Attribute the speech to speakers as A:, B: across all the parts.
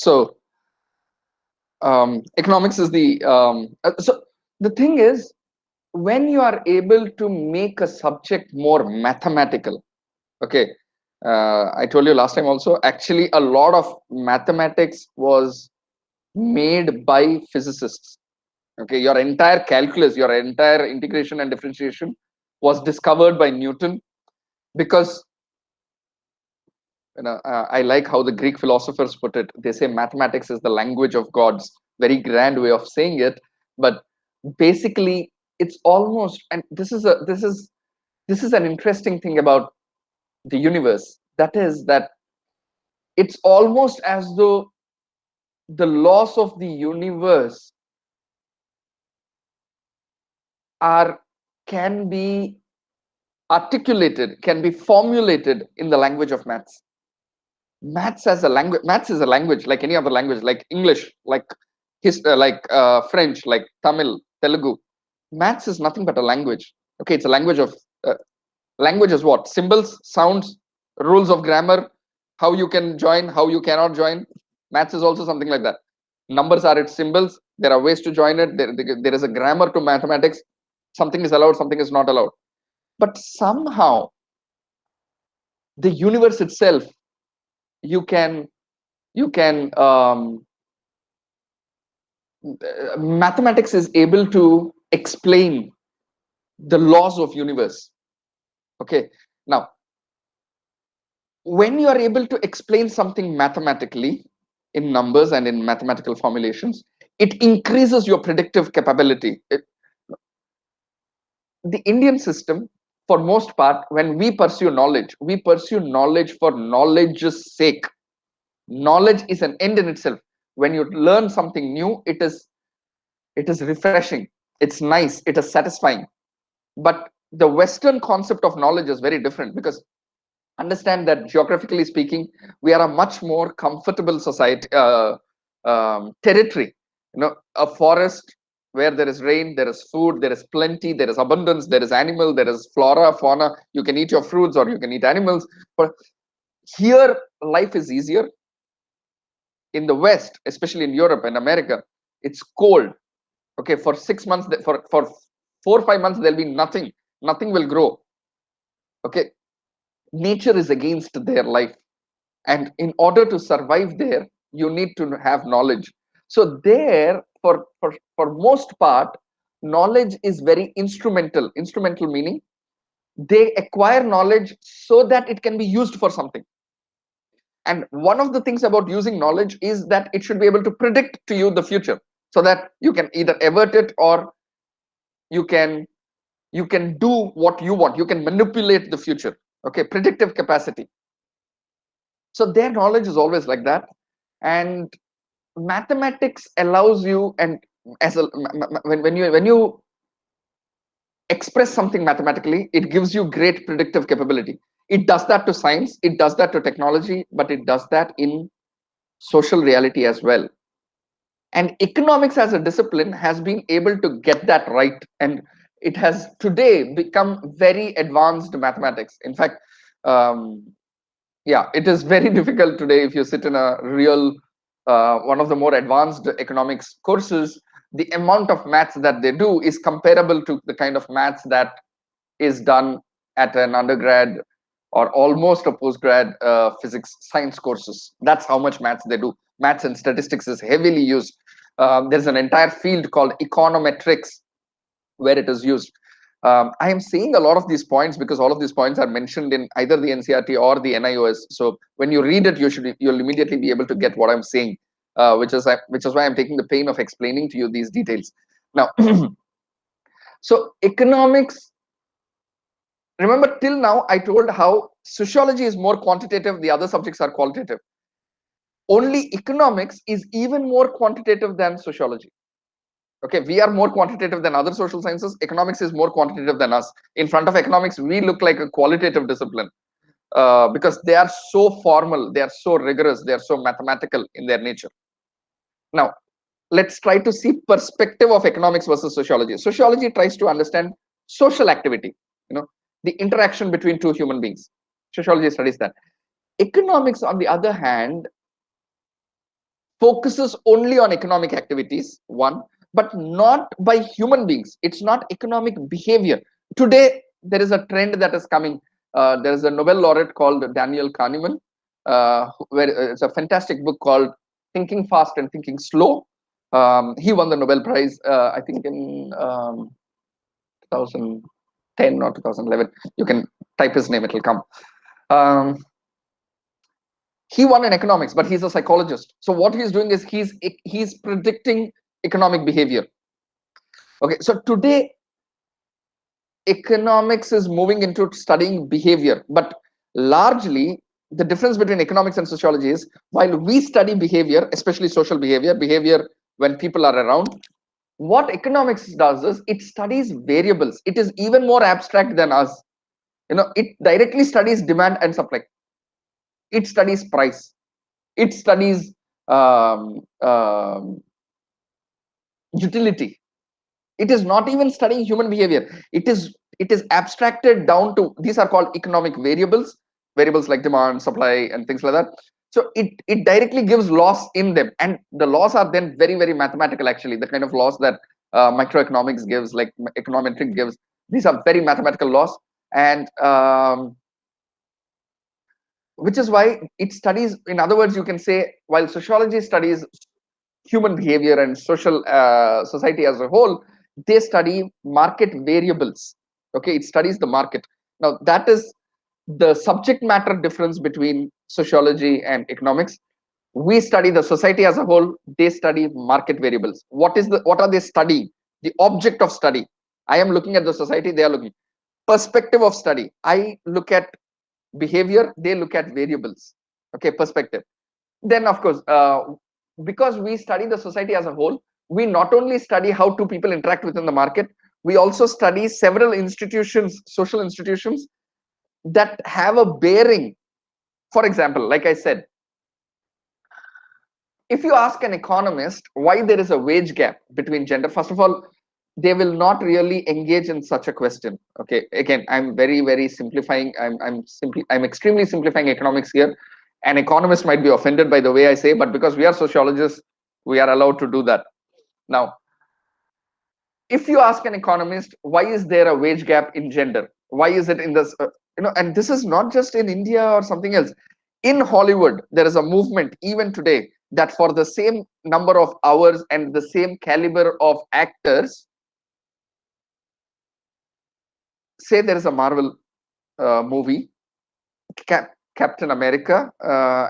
A: So economics is so the thing is, when you are able to make a subject more mathematical, okay, I told you last time also, actually a lot of mathematics was made by physicists. Okay, your entire calculus, your entire integration and differentiation was discovered by Newton, because I like how the Greek philosophers put it. They say mathematics is the language of gods. Very grand way of saying it, but basically it's almost, and this is an interesting thing about the universe. That is that it's almost as though the laws of the universe are can be articulated, can be formulated in the language of maths. Maths is a language like any other language, like English, like French, like Tamil, Telugu. Maths is nothing but a language. Okay, it's a language of uh, language is what? Symbols, sounds, rules of grammar, how you can join, how you cannot join. Maths is also something like that. Numbers are its symbols. There are ways to join it. There is a grammar to mathematics. Something is allowed, something is not allowed. But somehow the universe itself, you can you can mathematics is able to explain the laws of universe. Okay, now when you are able to explain something mathematically in numbers and in mathematical formulations, it increases your predictive capability. The Indian system, for most part, when we pursue knowledge for knowledge's sake. Knowledge is an end in itself. When you learn something new, it is refreshing, it's nice, it is satisfying. But the Western concept of knowledge is very different, because understand that geographically speaking, we are a much more comfortable society, territory. A forest where there is rain, there is food, there is plenty, there is abundance, there is animal, there is flora, fauna. You can eat your fruits or you can eat animals. But here, life is easier. In the West, especially in Europe and America, it's cold. Okay, for 6 months, for 4 or 5 months, there'll be nothing. Nothing will grow. Okay, nature is against their life, and in order to survive there, you need to have knowledge. So there, for most part, knowledge is very instrumental. Instrumental meaning they acquire knowledge so that it can be used for something. And one of the things about using knowledge is that it should be able to predict to you the future, so that you can either avert it, or you can you can do what you want, you can manipulate the future. Okay, predictive capacity. So their knowledge is always like that. And mathematics allows you, and as a when you express something mathematically, it gives you great predictive capability. It does that to science, it does that to technology, but it does that in social reality as well. And economics as a discipline has been able to get that right, and it has today become very advanced mathematics. In fact, um, yeah, it is very difficult today. If you sit in a real one of the more advanced economics courses, the amount of maths that they do is comparable to the kind of maths that is done at an undergrad or almost a postgrad physics science courses. That's how much maths they do. Maths and statistics is heavily used. There's an entire field called econometrics where it is used. I am saying a lot of these points because all of these points are mentioned in either the NCRT or the NIOS. So when you read it, you'll immediately be able to get what I'm saying, which is why I'm taking the pain of explaining to you these details. Now, so economics. Remember, till now I told how sociology is more quantitative, the other subjects are qualitative. Only economics is even more quantitative than sociology. Okay, we are more quantitative than other social sciences. Economics is more quantitative than us. In front of economics, we look like a qualitative discipline, because they are so formal, they are so rigorous, they are so mathematical in their nature. Now, let's try to see perspective of economics versus sociology. Sociology tries to understand social activity, the interaction between two human beings. Sociology studies that. Economics, on the other hand, focuses only on economic activities, one, but not by human beings. It's not economic behavior. Today, there is a trend that is coming. There is a Nobel laureate called Daniel Kahneman, where it's a fantastic book called Thinking Fast and Thinking Slow. He won the Nobel Prize, I think, in 2010 or 2011. You can type his name, it'll come. Um, he won in economics, but he's a psychologist. So what he's doing is he's predicting economic behavior. Okay, so today economics is moving into studying behavior, but largely the difference between economics and sociology is, while we study behavior, especially social behavior when people are around, what economics does is it studies variables. It is even more abstract than us. It directly studies demand and supply. It studies price. It studies utility. It is not even studying human behavior. It is abstracted down to, these are called economic variables like demand, supply, and things like that. So it directly gives laws in them, and the laws are then very, very mathematical. Actually, the kind of laws that microeconomics gives, like econometric gives, these are very mathematical laws. And which is why it studies, in other words, you can say, while sociology studies human behavior and society as a whole, they study market variables. Okay, it studies the market. Now that is the subject matter difference between sociology and economics. We study the society as a whole, they study market variables. What are they studying? The object of study. I am looking at the society, they are looking. Perspective of study, I look at behavior, they look at variables. Okay, perspective. Then of course, because we study the society as a whole, we not only study how two people interact within the market, we also study several institutions, social institutions, that have a bearing. For example, like I said, if you ask an economist why there is a wage gap between gender, first of all, they will not really engage in such a question. Okay, again, I'm very, very simplifying. I'm extremely simplifying economics here. An economist might be offended by the way I say, but because we are sociologists, we are allowed to do that. Now, if you ask an economist why is there a wage gap in gender, why is it in this, and this is not just in India or something else. In Hollywood, there is a movement even today that for the same number of hours and the same caliber of actors, say there is a Marvel movie, Captain America,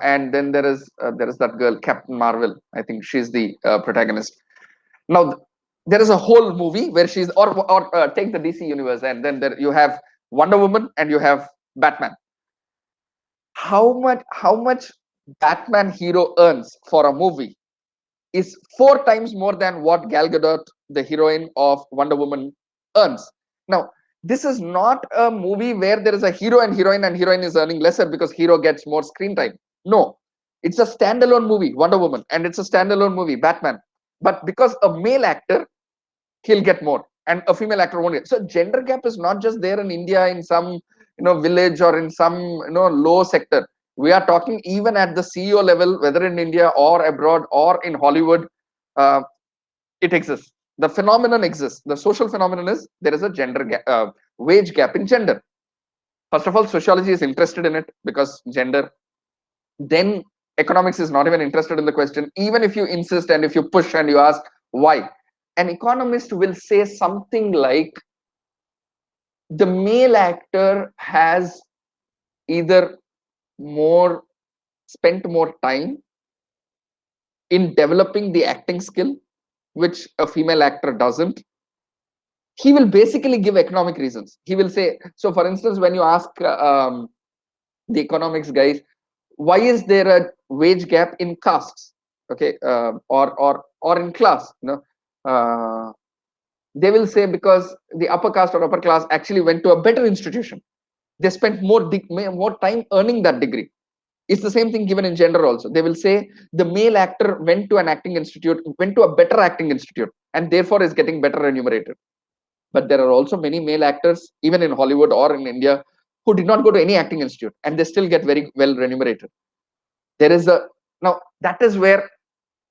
A: and then there is that girl, Captain Marvel. I think she's the protagonist. Now there is a whole movie where she's, or take the DC universe, and then there you have Wonder Woman and you have Batman. How much Batman hero earns for a movie is 4 times more than what Gal Gadot, the heroine of Wonder Woman, earns. Now, this is not a movie where there is a hero and heroine is earning lesser because hero gets more screen time. No, it's a standalone movie, Wonder Woman, and it's a standalone movie, Batman. But because a male actor, he'll get more, and a female actor won't get. So gender gap is not just there in India in some village or in some low sector. We are talking even at the CEO level, whether in India or abroad or in Hollywood. uh, it exists. The phenomenon exists. The social phenomenon is there is a gender gap, wage gap in gender. First of all, sociology is interested in it because gender. Then economics is not even interested in the question, even if you insist and if you push and you ask why. An economist will say something like, the male actor has either more spent more time in developing the acting skill, which a female actor doesn't. He will basically give economic reasons. He will say, so for instance, when you ask the economics guys, why is there a wage gap in castes? Okay, or in class, they will say because the upper caste or upper class actually went to a better institution. They spent more time earning that degree. It's the same thing given in gender also. They will say the male actor went to an acting institute, went to a better acting institute, and therefore is getting better remunerated. But there are also many male actors, even in Hollywood or in India, who did not go to any acting institute and they still get very well remunerated. There is a, now that is where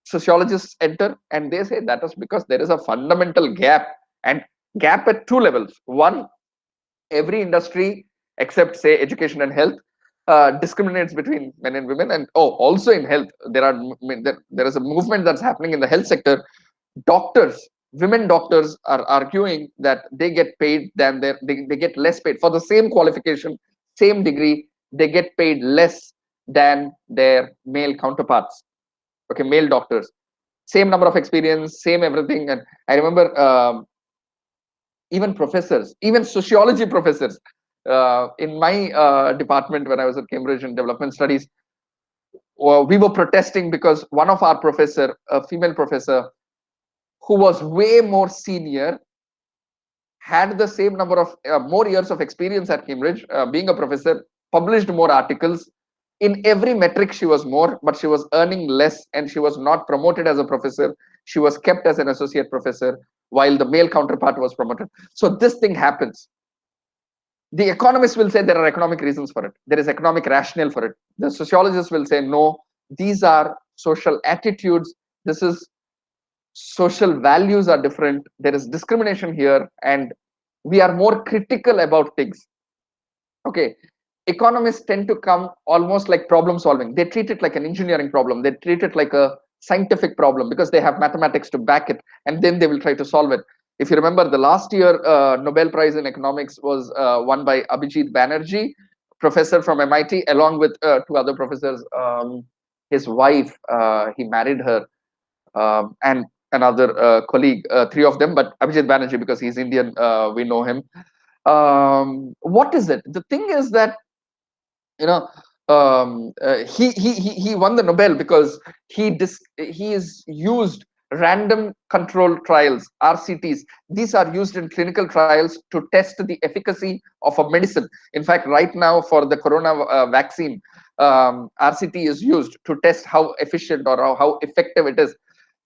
A: sociologists enter and they say that is because there is a fundamental gap, and gap at two levels. One, every industry except say education and health discriminates between men and women. And also in health there is a movement that's happening in the health sector. Doctors, women doctors are arguing that they get paid than they get less paid for the same qualification, same degree. They get paid less than their male counterparts. Okay, male doctors, same number of experience, same everything. And I remember even professors, even sociology professors in my department when I was at Cambridge in development studies, we were protesting because one of our professor, a female professor who was way more senior, had the same number of more years of experience at Cambridge, being a professor, published more articles. In every metric, she was more, but she was earning less, and she was not promoted as a professor. She was kept as an associate professor, while the male counterpart was promoted. So this thing happens. The economists will say there are economic reasons for it. There is economic rationale for it. The sociologists will say no, these are social attitudes. This is social values are different. There is discrimination here, and we are more critical about things. Okay, economists tend to come almost like problem solving. They treat it like an engineering problem. They treat it like a scientific problem because they have mathematics to back it, and then they will try to solve it. If you remember, the last year Nobel Prize in Economics was won by Abhijit Banerjee, professor from MIT, along with two other professors. His wife, he married her, and another colleague, three of them, but Abhijit Banerjee, because he's Indian, we know him. What is it? The thing is that, you know, he won the Nobel because he is used random control trials, RCTs. These are used in clinical trials to test the efficacy of a medicine. In fact, right now for the corona vaccine, RCT is used to test how efficient or how effective it is.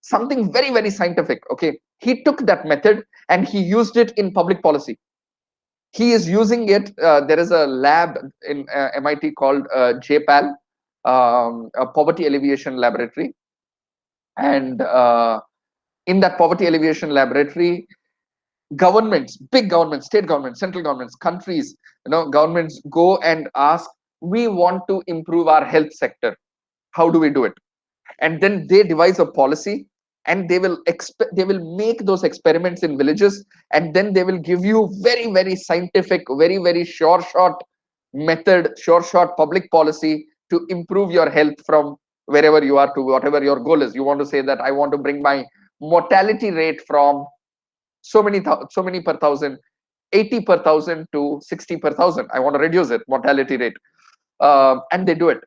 A: Something very, very scientific. Okay, he took that method and he used it in public policy. He is using it. There is a lab in MIT called JPAL, a poverty alleviation laboratory. And in that poverty alleviation laboratory, governments, big governments, state governments, central governments, countries, governments go and ask, we want to improve our health sector. How do we do it? And then they devise a policy, and they will make those experiments in villages, and then they will give you very, very scientific, very, very short method, short public policy to improve your health from wherever you are to whatever your goal is. You want to say that I want to bring my mortality rate from so many per thousand, 80 per thousand to 60 per thousand. I want to reduce it, mortality rate. And they do it.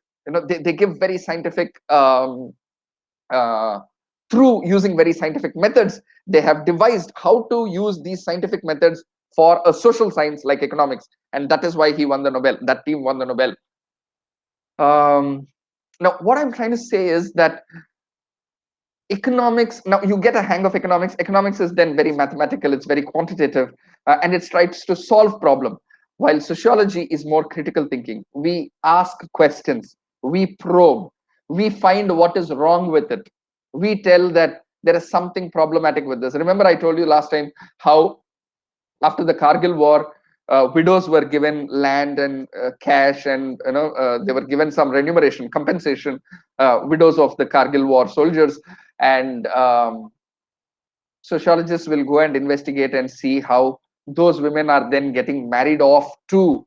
A: They give very scientific, uh, through using very scientific methods. They have devised how to use these scientific methods for a social science like economics, and that is why he won the Nobel. That team won the Nobel. Now, what I'm trying to say is that economics, now you get a hang of economics is then very mathematical, it's very quantitative, and it tries to solve problem, while sociology is more critical thinking. We ask questions, we probe, we find what is wrong with it, we tell that there is something problematic with this. Remember, I told you last time how after the Kargil war, widows were given land and cash, and they were given some remuneration, compensation. Widows of the Kargil war soldiers, and sociologists will go and investigate and see how those women are then getting married off to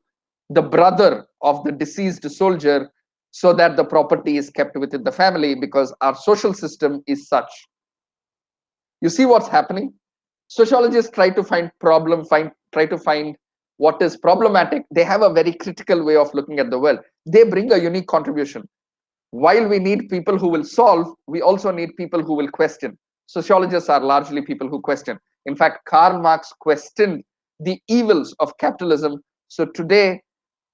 A: the brother of the deceased soldier, so that the property is kept within the family, because our social system is such. You see what's happening? Sociologists try to find try to find what is problematic. They have a very critical way of looking at the world. They bring a unique contribution. While we need people who will solve, we also need people who will question. Sociologists are largely people who question. In fact, Karl Marx questioned the evils of capitalism. So today,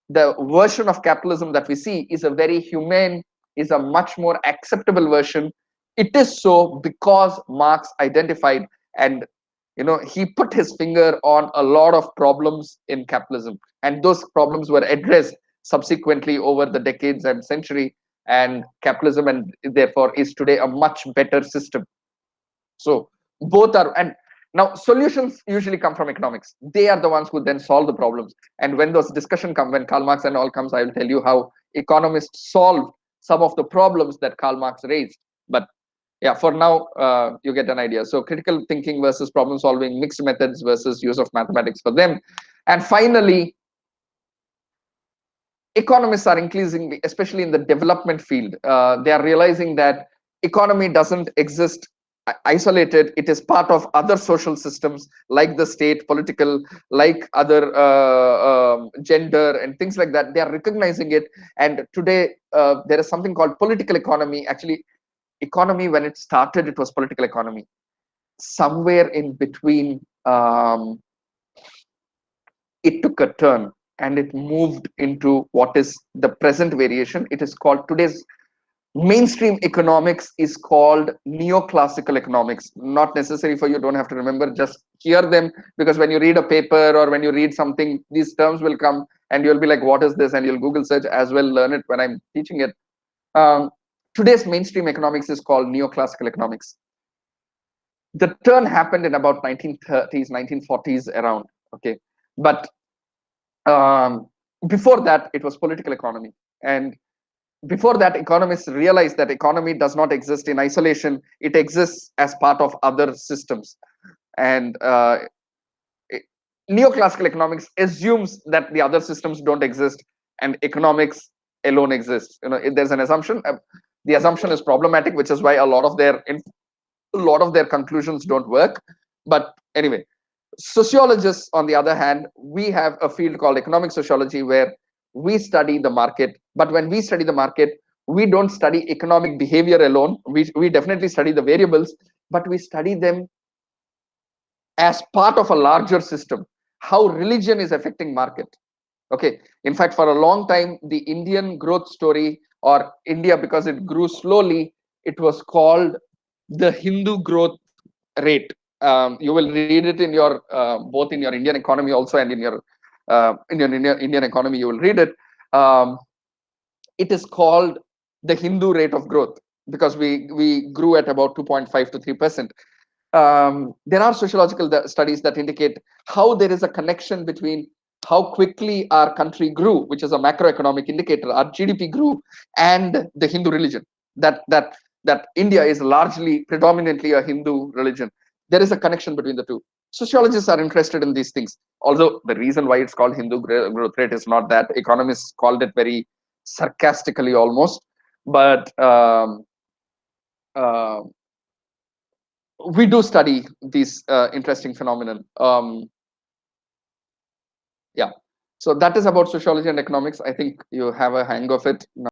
A: the version of capitalism that we see is a very humane, is a much more acceptable version. It is so because Marx identified, and he put his finger on a lot of problems in capitalism, and those problems were addressed subsequently over the decades and century. and capitalism, and therefore is today a much better system. So both are, and now solutions usually come from economics. They are the ones who then solve the problems. And when those discussion come, when Karl Marx and all comes, I will tell you how economists solved some of the problems that Karl Marx raised. But yeah, for now, you get an idea. So critical thinking versus problem solving, mixed methods versus use of mathematics for them. And finally, economists are increasingly, especially in the development field, they are realizing that economy doesn't exist isolated. It is part of other social systems like the state, political, like other gender and things like that. They are recognizing it. And today, there is something called political economy. Actually, economy, when it started, it was political economy. Somewhere in between, it took a turn and it moved into what is the present variation. It is called today's mainstream economics is called neoclassical economics. Not necessary for you, don't have to remember, just hear them, because when you read a paper or when you read something, these terms will come and you'll be like, what is this? And you'll Google search as well, learn it when I'm teaching it. Today's mainstream economics is called neoclassical economics. The turn happened in about 1930s, 1940s around. Okay, but um, before that it was political economy. And before that, economists realized that economy does not exist in isolation. It exists as part of other systems. And neoclassical economics assumes that the other systems don't exist and economics alone exists. If there's an assumption, the assumption is problematic, which is why a lot of their conclusions don't work. But anyway, sociologists, on the other hand, we have a field called economic sociology where we study the market. But when we study the market, we don't study economic behavior alone. We definitely study the variables, but we study them as part of a larger system, how religion is affecting market. Okay, in fact, for a long time, the Indian growth story, or India, because it grew slowly, it was called the Hindu growth rate. You will read it in your both in your Indian economy also, and in your Indian economy you will read it. It is called the Hindu rate of growth because we grew at about 2.5 to 3%. There are sociological studies that indicate how there is a connection between how quickly our country grew, which is a macroeconomic indicator, our GDP grew, and the Hindu religion. That India is largely, predominantly a Hindu religion. There is a connection between the two. Sociologists are interested in these things. Although the reason why it's called Hindu growth rate is not that. Economists called it very sarcastically almost. But uh, we do study these interesting phenomenon. Yeah. So that is about sociology and economics. I think you have a hang of it now.